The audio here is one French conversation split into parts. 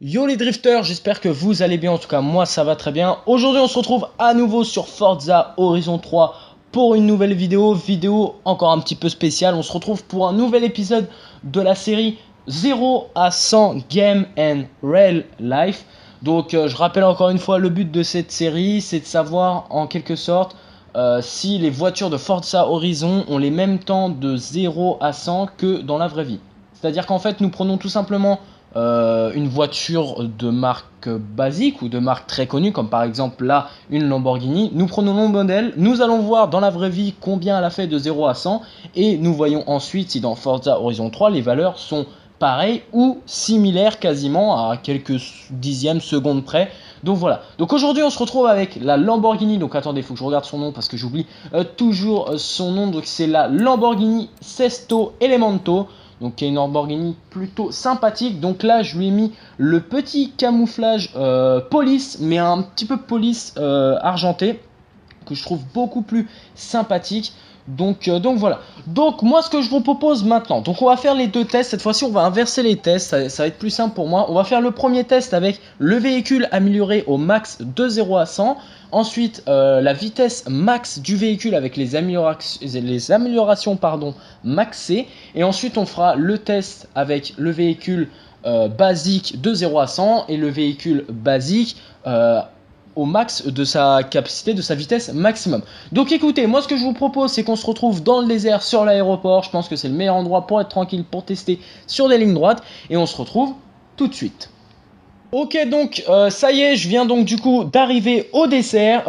Yo les drifters, j'espère que vous allez bien, en tout cas moi ça va très bien. Aujourd'hui on se retrouve à nouveau sur Forza Horizon 3 pour une nouvelle vidéo encore un petit peu spéciale. On se retrouve pour un nouvel épisode de la série 0 à 100 Game and Real Life. Donc je rappelle encore une fois, le but de cette série c'est de savoir en quelque sorte si les voitures de Forza Horizon ont les mêmes temps de 0 à 100 que dans la vraie vie. C'est-à-dire qu'en fait nous prenons tout simplement une voiture de marque basique ou de marque très connue, comme par exemple là une Lamborghini. Nous prenons le modèle, nous allons voir dans la vraie vie combien elle a fait de 0 à 100 et nous voyons ensuite si dans Forza Horizon 3 les valeurs sont pareilles ou similaires quasiment à quelques dixièmes secondes près. Donc voilà, donc aujourd'hui on se retrouve avec la Lamborghini, donc attendez, il faut que je regarde son nom parce que j'oublie toujours son nom, donc c'est la Lamborghini Sesto Elemento. Donc qui est une Lamborghini plutôt sympathique. Donc là je lui ai mis le petit camouflage police, mais un petit peu police argenté, que je trouve beaucoup plus sympathique. Donc voilà. Donc moi ce que je vous propose maintenant, donc on va faire les deux tests. Cette fois-ci on va inverser les tests, ça va être plus simple pour moi. On va faire le premier test avec le véhicule amélioré au max de 0 à 100. Ensuite la vitesse max du véhicule avec les améliorations maxées. Et ensuite on fera le test avec le véhicule basique de 0 à 100 et le véhicule basique au max de sa capacité, de sa vitesse maximum. Donc écoutez, moi ce que je vous propose c'est qu'on se retrouve dans le désert sur l'aéroport. Je pense que c'est le meilleur endroit pour être tranquille, pour tester sur des lignes droites. Et on se retrouve tout de suite. Ok, donc ça y est, je viens donc du coup d'arriver au désert,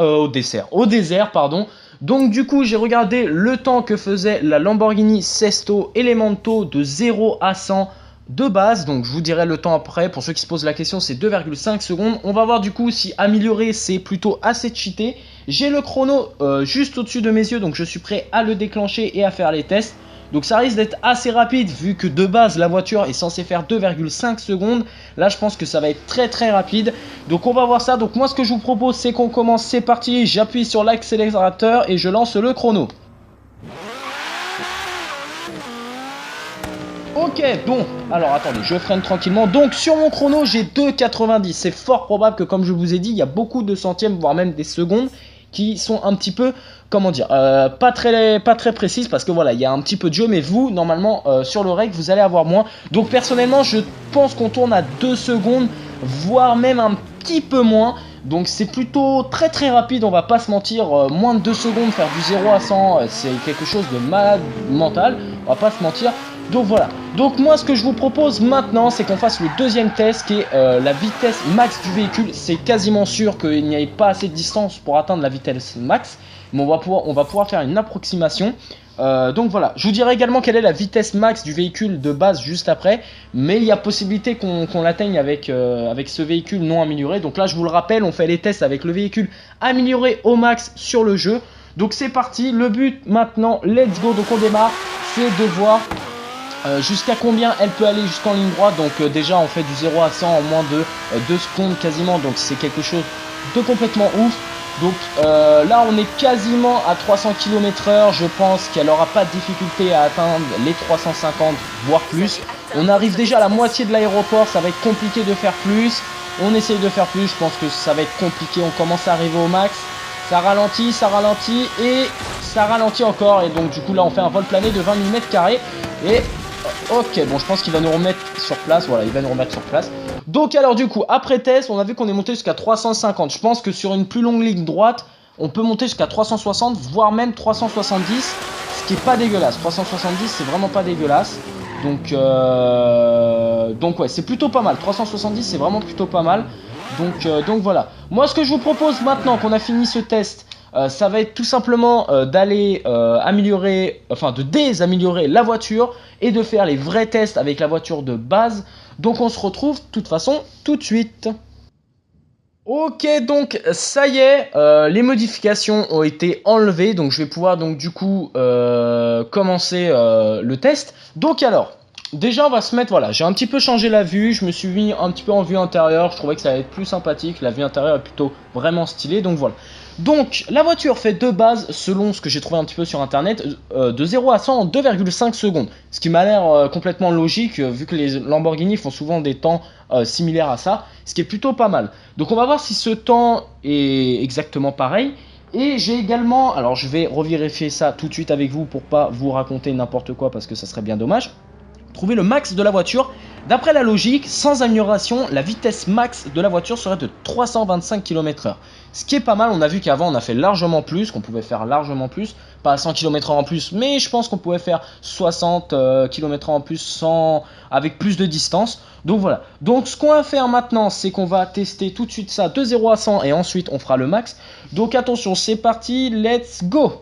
pardon. Donc du coup j'ai regardé le temps que faisait la Lamborghini Sesto Elemento de 0 à 100 de base. Donc je vous dirai le temps après, pour ceux qui se posent la question c'est 2,5 secondes. On va voir du coup si améliorer c'est plutôt assez cheaté. J'ai le chrono juste au-dessus de mes yeux, donc je suis prêt à le déclencher et à faire les tests. Donc ça risque d'être assez rapide vu que de base la voiture est censée faire 2,5 secondes. Là je pense que ça va être très rapide. Donc on va voir ça. Donc moi ce que je vous propose c'est qu'on commence. C'est parti, j'appuie sur l'accélérateur et je lance le chrono. Ok, bon, alors attendez, je freine tranquillement. Donc sur mon chrono j'ai 2,90. C'est fort probable que comme je vous ai dit, il y a beaucoup de centièmes, voire même des secondes qui sont un petit peu, comment dire, pas très précises, parce que voilà, il y a un petit peu de jeu, mais vous, normalement, sur le rec, vous allez avoir moins. Donc personnellement, je pense qu'on tourne à 2 secondes, voire même un petit peu moins. Donc c'est plutôt très rapide, on va pas se mentir, moins de 2 secondes, faire du 0 à 100, c'est quelque chose de malade mental, on va pas se mentir. Donc voilà, donc moi ce que je vous propose maintenant c'est qu'on fasse le deuxième test qui est la vitesse max du véhicule. C'est quasiment sûr qu'il n'y ait pas assez de distance pour atteindre la vitesse max, mais on va pouvoir faire une approximation. Donc voilà, je vous dirai également quelle est la vitesse max du véhicule de base juste après, mais il y a possibilité qu'on l'atteigne avec ce véhicule non amélioré. Donc là je vous le rappelle, on fait les tests avec le véhicule amélioré au max sur le jeu. Donc c'est parti, le but maintenant, let's go, donc on démarre, c'est de voir jusqu'à combien elle peut aller jusqu'en ligne droite. Donc déjà on fait du 0 à 100 en moins de 2 secondes quasiment, donc c'est quelque chose de complètement ouf. Donc là on est quasiment à 300 km/h, je pense qu'elle n'aura pas de difficulté à atteindre les 350 voire plus. On arrive déjà à la moitié de l'aéroport, ça va être compliqué de faire plus. On essaye de faire plus, je pense que ça va être compliqué, on commence à arriver au max. Ça ralentit et ça ralentit encore. Et donc du coup là on fait un vol plané de 20 mm². Et ok, bon je pense qu'il va nous remettre sur place. Voilà, il va nous remettre sur place. Donc alors du coup, après test, on a vu qu'on est monté jusqu'à 350. Je pense que sur une plus longue ligne droite, on peut monter jusqu'à 360, voire même 370. Ce qui est pas dégueulasse. 370 c'est vraiment pas dégueulasse. Donc ouais, c'est plutôt pas mal. 370 c'est vraiment plutôt pas mal. Donc voilà. Moi ce que je vous propose maintenant qu'on a fini ce test, ça va être tout simplement d'aller améliorer, enfin de désaméliorer la voiture et de faire les vrais tests avec la voiture de base. Donc on se retrouve de toute façon tout de suite. Ok, donc ça y est, les modifications ont été enlevées, donc je vais pouvoir donc du coup commencer le test. Donc alors, déjà on va se mettre, voilà, j'ai un petit peu changé la vue, je me suis mis un petit peu en vue intérieure, je trouvais que ça allait être plus sympathique, la vue intérieure est plutôt vraiment stylée, donc voilà. Donc la voiture fait de base, selon ce que j'ai trouvé un petit peu sur internet, de 0 à 100 en 2,5 secondes. Ce qui m'a l'air complètement logique, vu que les Lamborghini font souvent des temps similaires à ça, ce qui est plutôt pas mal. Donc on va voir si ce temps est exactement pareil. Et j'ai également, alors je vais revérifier ça tout de suite avec vous pour pas vous raconter n'importe quoi parce que ça serait bien dommage. Trouver le max de la voiture. D'après la logique, sans amélioration, la vitesse max de la voiture serait de 325 km/h. Ce qui est pas mal, on a vu qu'avant on a fait largement plus, qu'on pouvait faire largement plus, pas 100 km/h en plus, mais je pense qu'on pouvait faire 60 km/h en plus sans, avec plus de distance. Donc voilà, donc ce qu'on va faire maintenant, c'est qu'on va tester tout de suite ça de 0 à 100 et ensuite on fera le max. Donc attention, c'est parti, let's go!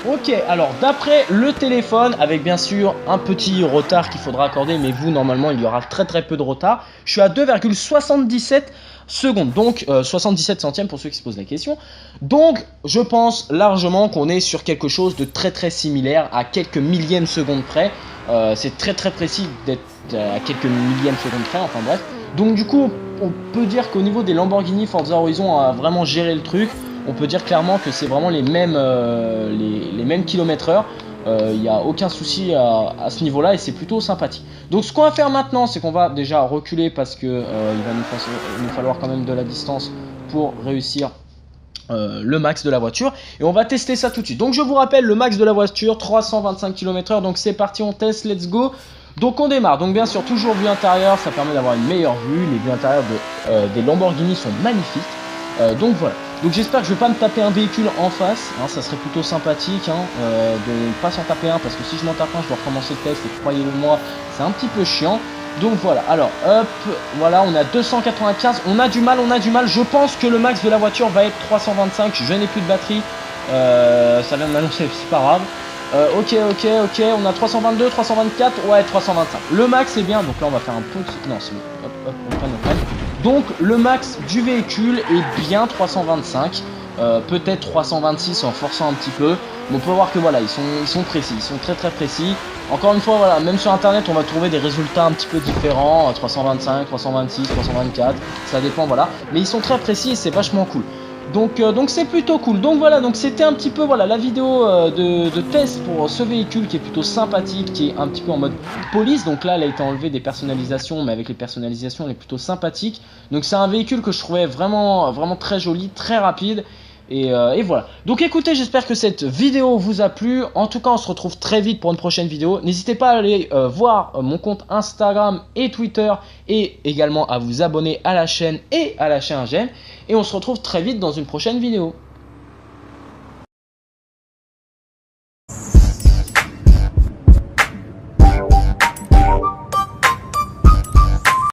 Ok, alors d'après le téléphone, avec bien sûr un petit retard qu'il faudra accorder, mais vous normalement il y aura très peu de retard, je suis à 2,77 secondes, donc 77 centièmes pour ceux qui se posent la question. Donc je pense largement qu'on est sur quelque chose de très similaire à quelques millièmes de secondes près. C'est très précis d'être à quelques millièmes de secondes près, enfin bref. Donc du coup on peut dire qu'au niveau des Lamborghini, Forza Horizon a vraiment géré le truc. On peut dire clairement que c'est vraiment les mêmes kilomètres/heure. Il n'y a aucun souci à ce niveau là et c'est plutôt sympathique. Donc ce qu'on va faire maintenant, c'est qu'on va déjà reculer parce que il va nous falloir quand même de la distance pour réussir le max de la voiture. Et on va tester ça tout de suite. Donc je vous rappelle le max de la voiture, 325 km/h. Donc c'est parti, on teste, let's go. Donc on démarre, donc bien sûr toujours vue intérieure, ça permet d'avoir une meilleure vue. Les vues intérieures des Lamborghini sont magnifiques. Donc voilà, donc j'espère que je vais pas me taper un véhicule en face, hein, ça serait plutôt sympathique de ne pas s'en taper un, parce que si je m'en tape un je dois recommencer le test et croyez-le moi c'est un petit peu chiant. Donc voilà, alors hop, voilà, on a 295, on a du mal, je pense que le max de la voiture va être 325, je n'ai plus de batterie, ça vient de m'annoncer, c'est pas grave. Ok, on a 322, 324, ouais 325, le max est bien, donc là on va faire un petit, non c'est bon, hop, on prenne. Donc le max du véhicule est bien 325, peut-être 326 en forçant un petit peu, mais on peut voir que voilà, ils sont précis, ils sont très précis. Encore une fois, voilà, même sur internet on va trouver des résultats un petit peu différents, 325, 326, 324, ça dépend, voilà, mais ils sont très précis et c'est vachement cool. Donc c'est plutôt cool. Donc voilà, donc c'était un petit peu voilà la vidéo de test pour ce véhicule qui est plutôt sympathique, qui est un petit peu en mode police. Donc là, elle a été enlevée des personnalisations, mais avec les personnalisations, elle est plutôt sympathique. Donc c'est un véhicule que je trouvais vraiment très joli, très rapide. Et voilà. Donc écoutez, j'espère que cette vidéo vous a plu. En tout cas, on se retrouve très vite pour une prochaine vidéo. N'hésitez pas à aller voir mon compte Instagram et Twitter, et également à vous abonner à la chaîne et à lâcher un j'aime. Et on se retrouve très vite dans une prochaine vidéo.